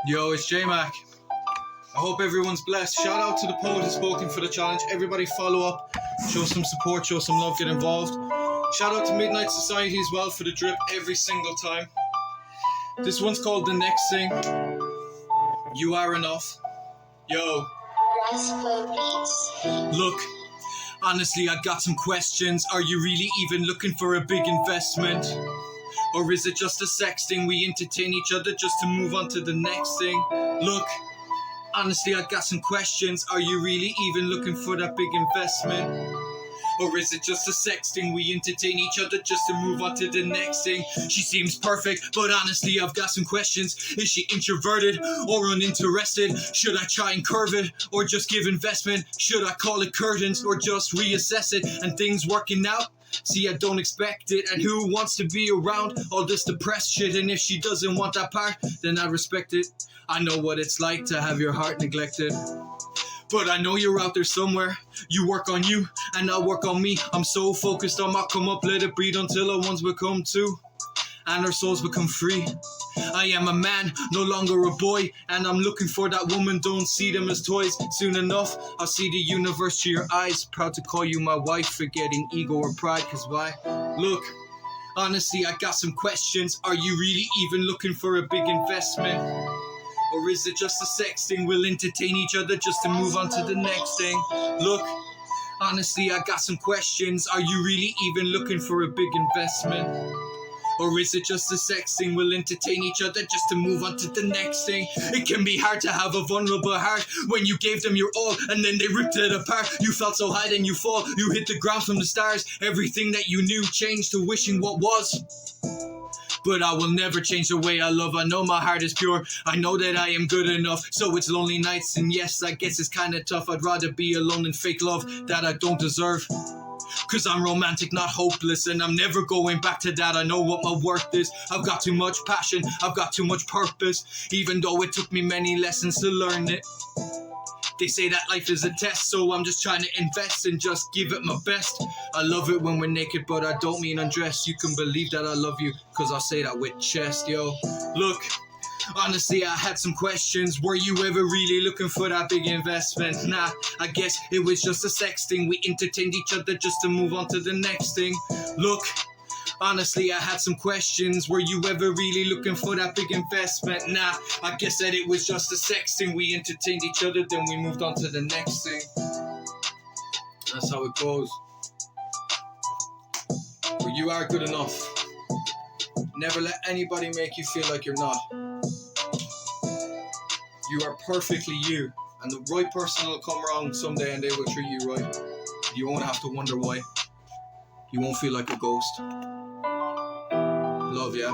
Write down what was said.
Yo, it's JMac. I hope everyone's blessed. Shout out to the poet who's spoken for the challenge. Everybody follow up, show some support, show some love, get involved. Shout out to Midnight Society as well for the drip every single time. This one's called The Next Thing. You are enough. Yo. Look, honestly, I got some questions. Are you really even looking for a big investment? Or is it just a sex thing? We entertain each other just to move on to the next thing. Look, honestly, I got some questions. Are you really even looking for that big investment? Or is it just a sex thing? We entertain each other just to move on to the next thing. She seems perfect, but honestly, I've got some questions. Is she introverted or uninterested? Should I try and curve it or just give investment? Should I call it curtains or just reassess it? And things working out? See, I don't expect it. And who wants to be around all this depressed shit? And if she doesn't want that part, then I respect it. I know what it's like to have your heart neglected. But I know you're out there somewhere. You work on you, and I work on me. I'm so focused on my come up, let it breathe until our ones become two, and our souls become free. I am a man, no longer a boy, and I'm looking for that woman. Don't see them as toys. Soon enough, I'll see the universe through your eyes. Proud to call you my wife, forgetting ego or pride. Cause why? Look, honestly, I got some questions. Are you really even looking for a big investment? Or is it just a sex thing? We'll entertain each other just to move on to the next thing. Look, honestly, I got some questions. Are you really even looking for a big investment? Or is it just a sex thing? We'll entertain each other just to move on to the next thing. It can be hard to have a vulnerable heart when you gave them your all and then they ripped it apart. You felt so high, then you fall. You hit the ground from the stars. Everything that you knew changed to wishing what was. But I will never change the way I love. I know my heart is pure. I know that I am good enough. So it's lonely nights, and yes, I guess it's kinda tough. I'd rather be alone than fake love that I don't deserve. Cause I'm romantic, not hopeless, and I'm never going back to that. I know what my worth is. I've got too much passion, I've got too much purpose, even though it took me many lessons to learn it. They say that life is a test, so I'm just trying to invest and just give it my best. I love it when we're naked, but I don't mean undressed. You can believe that I love you, cause I say that with chest, yo. Look, honestly, I had some questions. Were you ever really looking for that big investment? Nah, I guess it was just a sex thing. We entertained each other just to move on to the next thing. Look, honestly, I had some questions. Were you ever really looking for that big investment? Nah, I guess that it was just a sex thing. We entertained each other, then we moved on to the next thing. That's how it goes. But you are good enough. Never let anybody make you feel like you're not. You are perfectly you. And the right person will come around someday and they will treat you right. You won't have to wonder why. You won't feel like a ghost. Love ya.